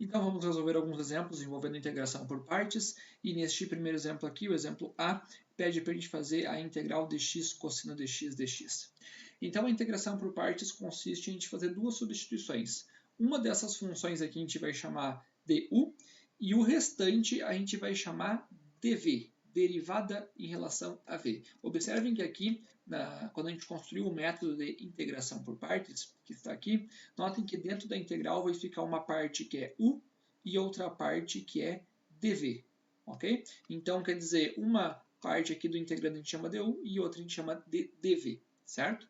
Então vamos resolver alguns exemplos envolvendo integração por partes, e neste primeiro exemplo aqui, o exemplo A, pede para a gente fazer a integral de x cosseno de x dx. Então a integração por partes consiste em a gente fazer duas substituições. Uma dessas funções aqui a gente vai chamar de u, e o restante a gente vai chamar de v, derivada em relação a v. Observem que aqui, quando a gente construiu o método de integração por partes, que está aqui, notem que dentro da integral vai ficar uma parte que é u e outra parte que é dv. Ok? Então, quer dizer, uma parte aqui do integrando a gente chama de u e outra a gente chama de dv, certo?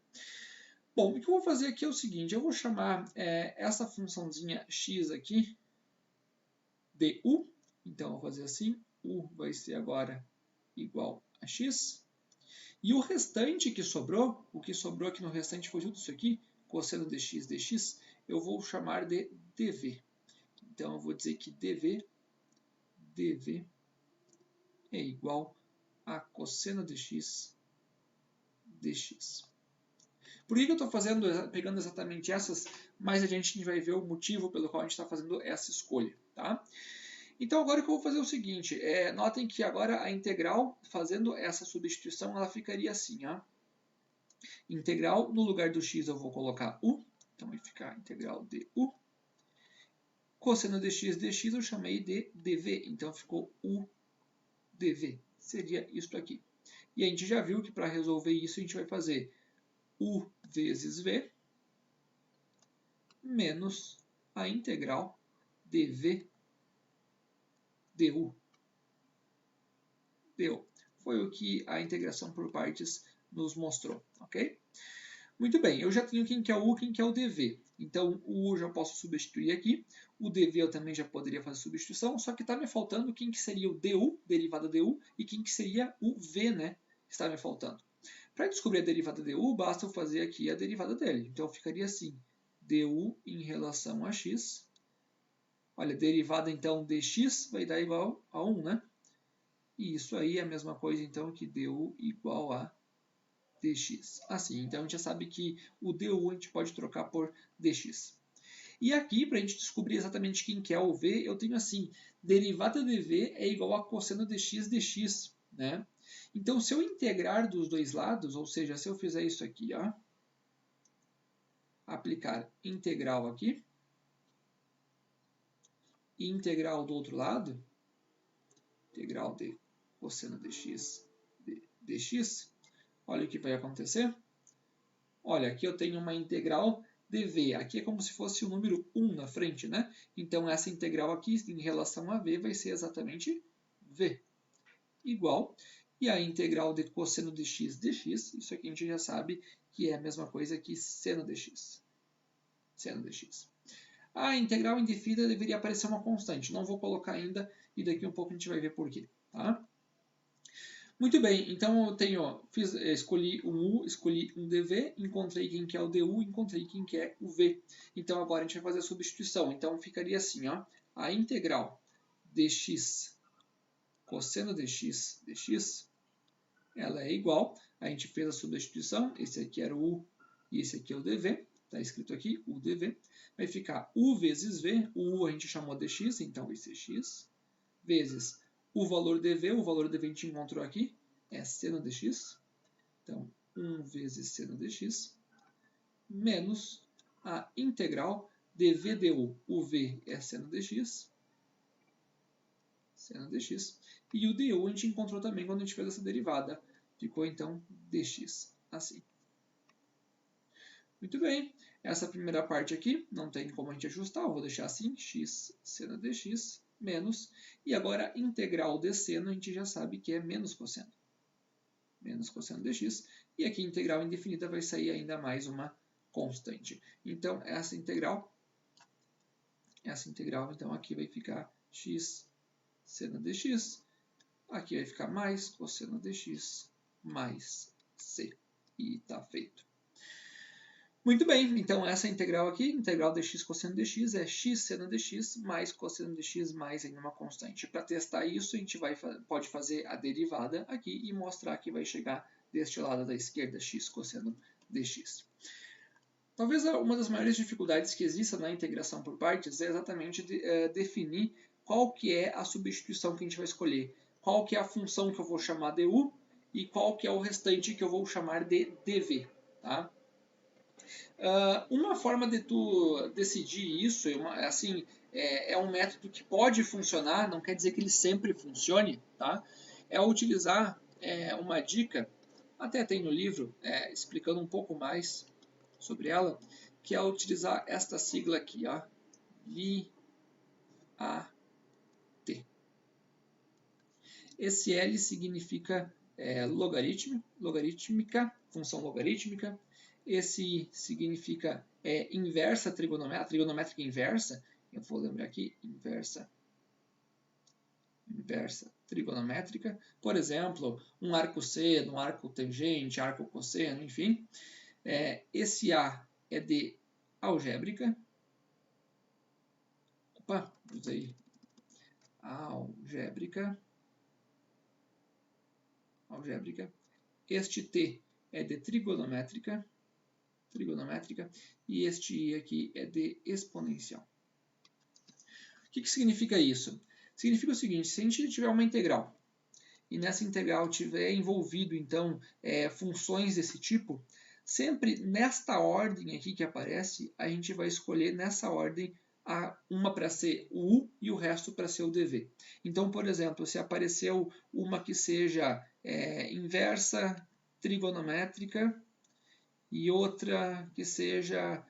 Bom, o que eu vou fazer aqui é o seguinte, eu vou chamar essa funçãozinha x aqui de u, então eu vou fazer assim, u vai ser agora igual a x, e o restante que sobrou, o que sobrou aqui no restante foi tudo isso aqui, cosseno de x dx, eu vou chamar de dv. Então eu vou dizer que dv é igual a cosseno de x dx. Por que eu estou pegando exatamente essas? Mais adiante a gente vai ver o motivo pelo qual a gente está fazendo essa escolha. Tá? Então agora o que eu vou fazer é o seguinte, notem que agora a integral, fazendo essa substituição, ela ficaria assim. Ó. Integral, no lugar do x eu vou colocar u, então vai ficar integral de u. Cosseno de x dx eu chamei de dv, então ficou u dv, seria isso aqui. E a gente já viu que para resolver isso a gente vai fazer u vezes v menos a integral dv du. Foi o que a integração por partes nos mostrou, ok? Muito bem, eu já tenho quem que é o u, quem que é o dv. Então, o u já posso substituir aqui. O dv eu também já poderia fazer substituição, só que está me faltando quem que seria o du, derivada du, e quem que seria o v, né? Está me faltando. Para descobrir a derivada du, basta eu fazer aqui a derivada dele. Então, ficaria assim, du em relação a x. Olha, derivada então de x vai dar igual a 1, né? E isso aí é a mesma coisa então que du igual a dx. Assim, então a gente já sabe que o du a gente pode trocar por dx. E aqui, para a gente descobrir exatamente quem que é o v, eu tenho assim, derivada de v é igual a cosseno de x dx. Né? Então, se eu integrar dos dois lados, ou seja, se eu fizer isso aqui, ó, aplicar integral aqui, e integral do outro lado, integral de cosseno de x dx, olha o que vai acontecer. Olha, aqui eu tenho uma integral de v. Aqui é como se fosse o número 1 na frente, né? Então, essa integral aqui, em relação a v, vai ser exatamente v. Igual. E a integral de cosseno de x dx, isso aqui a gente já sabe que é a mesma coisa que seno dx. Seno dx. A integral indefinida deveria aparecer uma constante. Não vou colocar ainda, e daqui um pouco a gente vai ver por quê. Tá? Muito bem, então eu tenho, escolhi um u, escolhi um dv, encontrei quem que é o du, encontrei quem que é o v. Então agora a gente vai fazer a substituição. Então ficaria assim, ó, a integral dx cosseno de x dx, ela é igual, a gente fez a substituição, esse aqui era o u e esse aqui é o dv, está escrito aqui, u dv, vai ficar u vezes v, o u a gente chamou de x, então vai ser x, vezes o valor dv a gente encontrou aqui, é seno de x. Então, 1 vezes seno de x, menos a integral dv du. O v é seno de x, e o du a gente encontrou também quando a gente fez essa derivada. Ficou, então, dx, assim. Muito bem, essa primeira parte aqui não tem como a gente ajustar, eu vou deixar assim, x seno dx, menos, e agora integral de seno a gente já sabe que é menos cosseno. Menos cosseno dx, e aqui integral indefinida vai sair ainda mais uma constante. Então, essa integral então aqui vai ficar x seno dx, aqui vai ficar mais cosseno dx mais c, e está feito. Muito bem, então essa integral aqui, integral de x cosseno de x, é x seno de x mais cosseno de x mais ainda uma constante. Para testar isso, a gente pode fazer a derivada aqui e mostrar que vai chegar deste lado da esquerda, x cosseno de x. Talvez uma das maiores dificuldades que exista na integração por partes é exatamente definir qual que é a substituição que a gente vai escolher, qual que é a função que eu vou chamar de u e qual que é o restante que eu vou chamar de dv. Tá? Uma forma de tu decidir isso, assim, é um método que pode funcionar, não quer dizer que ele sempre funcione, tá? É utilizar uma dica, até tem no livro, explicando um pouco mais sobre ela, que é utilizar esta sigla aqui, ó, LIAT. Esse L significa logarítmica, função logarítmica. Esse significa inversa trigonométrica inversa. Eu vou lembrar aqui, inversa trigonométrica. Por exemplo, um arco seno, um arco tangente, arco cosseno, enfim. Esse A é de algébrica. Opa, usei algébrica. Este T é de trigonométrica, e este I aqui é de exponencial. O que significa isso? Significa o seguinte, se a gente tiver uma integral, e nessa integral tiver envolvido, então, funções desse tipo, sempre nesta ordem aqui que aparece, a gente vai escolher nessa ordem uma para ser o u e o resto para ser o dv. Então, por exemplo, se apareceu uma que seja inversa trigonométrica e outra que seja,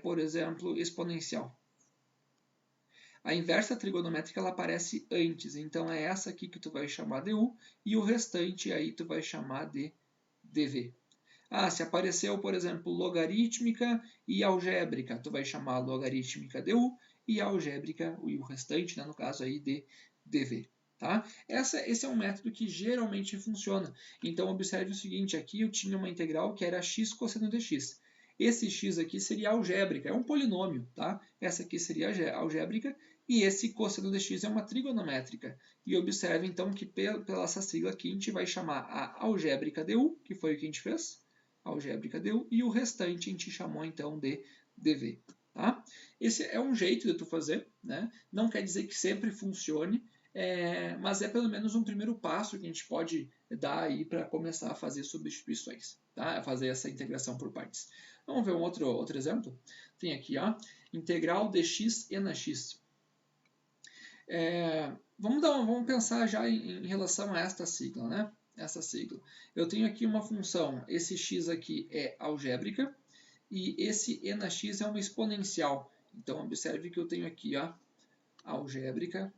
por exemplo, exponencial. A inversa trigonométrica ela aparece antes, então é essa aqui que tu vai chamar de u e o restante aí tu vai chamar de dv. Se apareceu, por exemplo, logarítmica e algébrica, tu vai chamar logarítmica de u e algébrica, e o restante, né, no caso aí, de dv. Tá? Esse é um método que geralmente funciona. Então, observe o seguinte, aqui eu tinha uma integral que era x cosseno de x. Esse x aqui seria algébrica, é um polinômio, tá? Essa aqui seria algébrica e esse cosseno de x é uma trigonométrica. E observe então que pela essa sigla aqui a gente vai chamar a algébrica de u, que foi o que a gente fez, algébrica de u, e o restante a gente chamou então de dv. Tá? Esse é um jeito de tu fazer, né? Não quer dizer que sempre funcione, mas é pelo menos um primeiro passo que a gente pode dar aí para começar a fazer substituições, tá? A fazer essa integração por partes. Vamos ver um outro exemplo? Tem aqui, ó, integral de x e na x. Vamos pensar já em relação a esta sigla, né? Essa sigla. Eu tenho aqui uma função, esse x aqui é algébrica e esse e na x é uma exponencial. Então, observe que eu tenho aqui a algébrica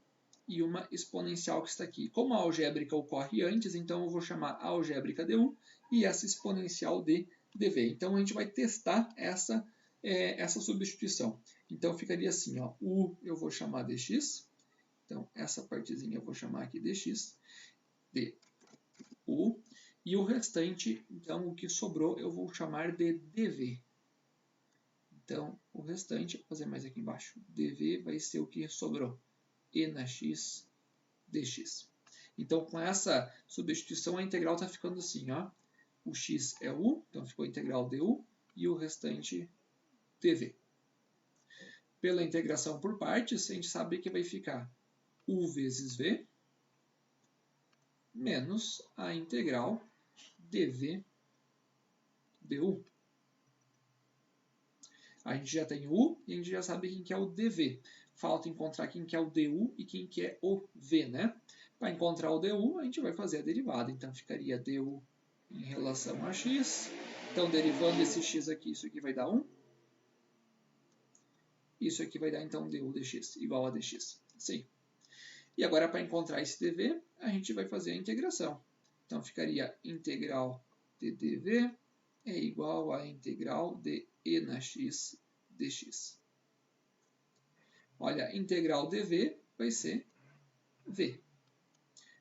e uma exponencial que está aqui. Como a algébrica ocorre antes, então eu vou chamar a algébrica de u e essa exponencial de dv. Então, a gente vai testar essa substituição. Então, ficaria assim, ó, u eu vou chamar de x. Então, essa partezinha eu vou chamar aqui de x, de u, e o restante, então, o que sobrou, eu vou chamar de dv. Então, o restante, vou fazer mais aqui embaixo, dv vai ser o que sobrou, e na x dx. Então, com essa substituição, a integral está ficando assim, ó, o x é u, então ficou a integral du, e o restante dv. Pela integração por partes, a gente sabe que vai ficar u vezes v menos a integral dv du. A gente já tem u e a gente já sabe quem que é o dv. Falta encontrar quem que é o du e quem que é o v, né? Para encontrar o du, a gente vai fazer a derivada. Então, ficaria du em relação a x. Então, derivando esse x aqui, isso aqui vai dar 1. Isso aqui vai dar, então, du dx igual a dx. Sim. E agora, para encontrar esse dv, a gente vai fazer a integração. Então, ficaria integral de dv é igual a integral de e na x dx. Olha, integral dv vai ser v.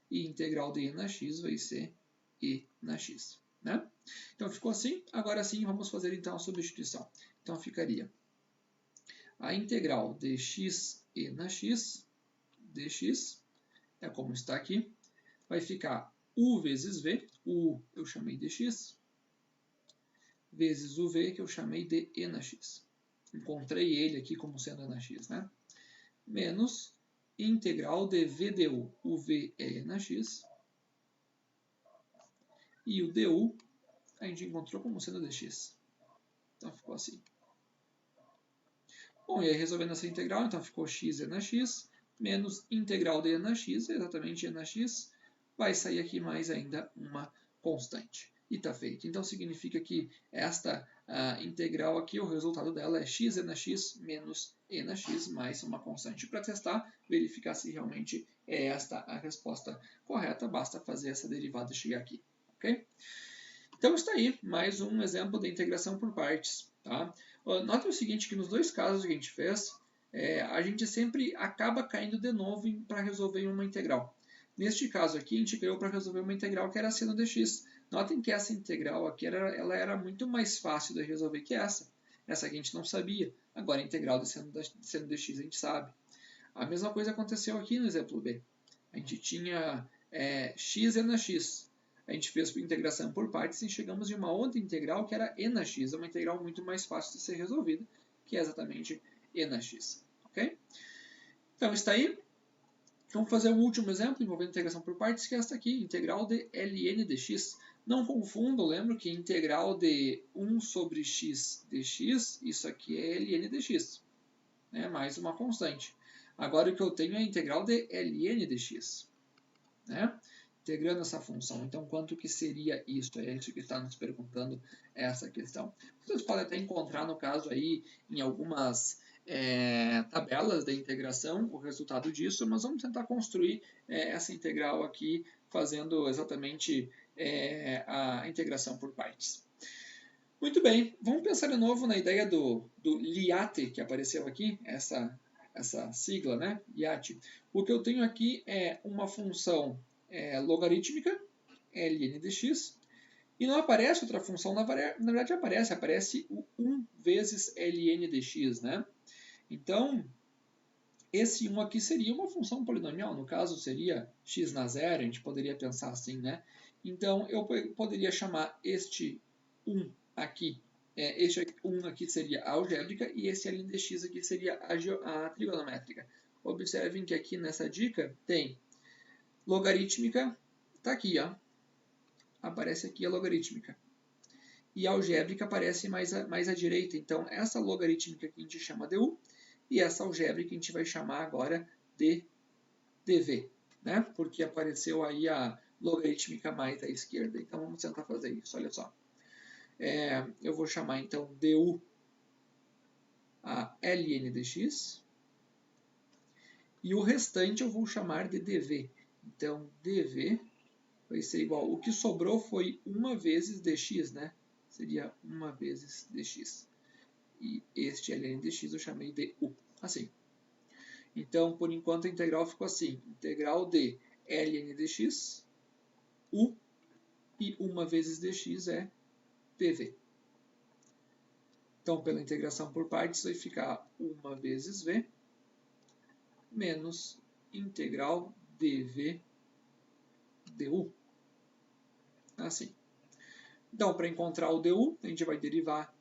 E integral de e na x vai ser e na x. Né? Então, ficou assim. Agora sim, vamos fazer então a substituição. Então, ficaria a integral de x e na x dx, é como está aqui, vai ficar u vezes v, u eu chamei de x, vezes o v, que eu chamei de e na x. Encontrei ele aqui como sendo e na x, né? Menos integral de v du. O v é e na x. E o du a gente encontrou como sendo dx. Então ficou assim. Bom, e aí resolvendo essa integral, então ficou x e na x, menos integral de e na x, exatamente e na x, vai sair aqui mais ainda uma constante. E está feito. Então significa que esta integral aqui, o resultado dela é x e na x menos e na x mais uma constante. Para testar, verificar se realmente é esta a resposta correta, basta fazer essa derivada chegar aqui. Ok? Então está aí mais um exemplo de integração por partes. Tá? Note o seguinte, que nos dois casos que a gente fez, a gente sempre acaba caindo de novo para resolver uma integral. Neste caso aqui, a gente caiu para resolver uma integral que era seno dx. Notem que essa integral aqui ela era muito mais fácil de resolver que essa. Essa aqui a gente não sabia. Agora a integral de seno dx a gente sabe. A mesma coisa aconteceu aqui no exemplo B. A gente tinha x e na x. A gente fez integração por partes e chegamos em uma outra integral que era e na x. É uma integral muito mais fácil de ser resolvida, que é exatamente e na x. Ok? Então está aí. Vamos fazer um último exemplo envolvendo integração por partes, que é esta aqui, integral de ln dx. Não confundo, lembro que integral de 1 sobre x dx, isso aqui é ln dx, né? Mais uma constante. Agora o que eu tenho é a integral de ln dx, né? Integrando essa função. Então, quanto que seria isso? É isso que está nos perguntando essa questão. Vocês podem até encontrar, no caso, aí, em algumas tabelas de integração, o resultado disso, mas vamos tentar construir essa integral aqui, fazendo exatamente a integração por partes. Muito bem, vamos pensar de novo na ideia do LIATE, que apareceu aqui, essa sigla, né? LIATE. O que eu tenho aqui é uma função logarítmica, ln dx, e não aparece outra função, na verdade aparece o 1 vezes ln dx, né? Então, esse 1 aqui seria uma função polinomial, no caso seria x na zero, a gente poderia pensar assim, né? Então, eu poderia chamar este 1 aqui, este 1 aqui seria a algébrica e esse ln dx aqui seria a trigonométrica. Observem que aqui nessa dica tem logarítmica, está aqui, ó. Aparece aqui a logarítmica. E a algébrica aparece mais à direita. Então, essa logarítmica aqui a gente chama de u, e essa algébrica a gente vai chamar agora de dv, né? Porque apareceu aí a logarítmica mais à esquerda. Então, vamos tentar fazer isso, olha só. Eu vou chamar, então, du a ln dx, e o restante eu vou chamar de dv. Então, dv vai ser igual, o que sobrou foi 1 vezes dx, né? Seria 1 vezes dx. E este ln dx eu chamei de u, assim. Então, por enquanto, a integral ficou assim. Integral de ln dx, u, e 1 vezes dx é dv. Então, pela integração por partes, vai ficar 1 vezes v, menos integral dv du. Assim. Então, para encontrar o du, a gente vai derivar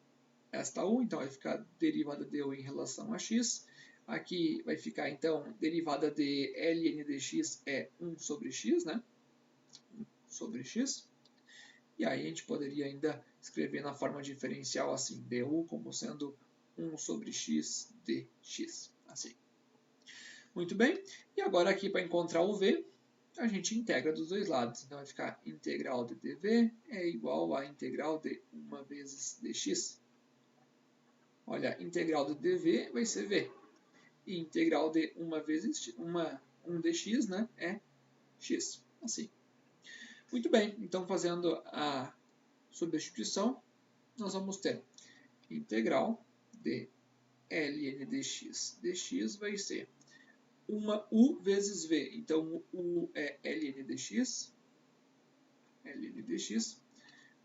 esta u, então vai ficar derivada de u em relação a x. Aqui vai ficar, então, derivada de ln dx é 1 sobre x, né? 1 sobre x. E aí a gente poderia ainda escrever na forma diferencial assim, du como sendo 1 sobre x dx. Assim. Muito bem. E agora aqui para encontrar o v, a gente integra dos dois lados. Então vai ficar integral de dv é igual a integral de 1 vezes dx. Olha, integral de dv vai ser v. E integral de 1 vezes 1 dx, né, é x. Assim. Muito bem, então fazendo a substituição, nós vamos ter integral de ln dx vai ser uma u vezes v. Então, u é ln dx,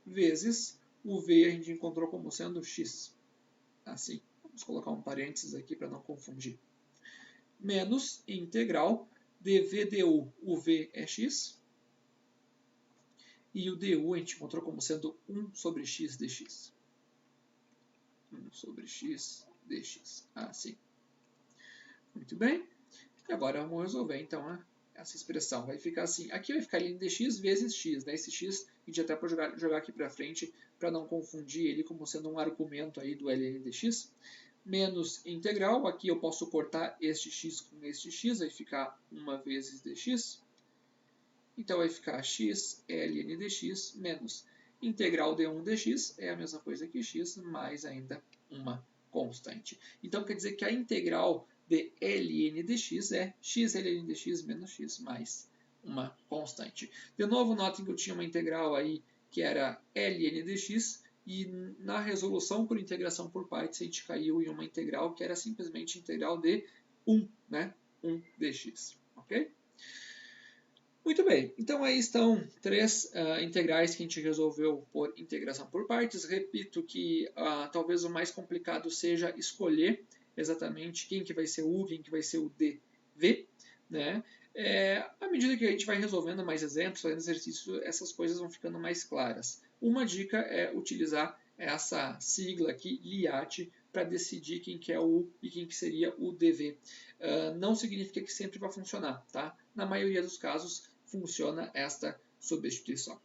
vezes o v a gente encontrou como sendo x. Assim, vamos colocar um parênteses aqui para não confundir. Menos integral dv du, o v é x, e o du a gente encontrou como sendo 1 sobre x dx. 1 sobre x dx. Assim. Muito bem. E agora vamos resolver, então, essa expressão. Vai ficar assim. Aqui vai ficar ln dx vezes x. Né? Esse x a gente até pode jogar aqui para frente para não confundir ele como sendo um argumento aí do ln dx. Menos integral. Aqui eu posso cortar este x com este x. Vai ficar 1 vezes dx. Então vai ficar x ln dx menos integral de 1 dx. É a mesma coisa que x, mais ainda uma constante. Então quer dizer que a integral de ln dx é x ln dx menos x mais uma constante. De novo, notem que eu tinha uma integral aí que era ln dx e na resolução por integração por partes a gente caiu em uma integral que era simplesmente integral de 1, né? 1 dx, ok? Muito bem, então aí estão três integrais que a gente resolveu por integração por partes. Repito que talvez o mais complicado seja escolher exatamente quem que vai ser o U, quem que vai ser o dv. Né? À medida que a gente vai resolvendo mais exemplos, fazendo exercício, essas coisas vão ficando mais claras. Uma dica é utilizar essa sigla aqui, LIAT, para decidir quem que é o U e quem que seria o dv. Não significa que sempre vai funcionar, tá? Na maioria dos casos, funciona esta substituição.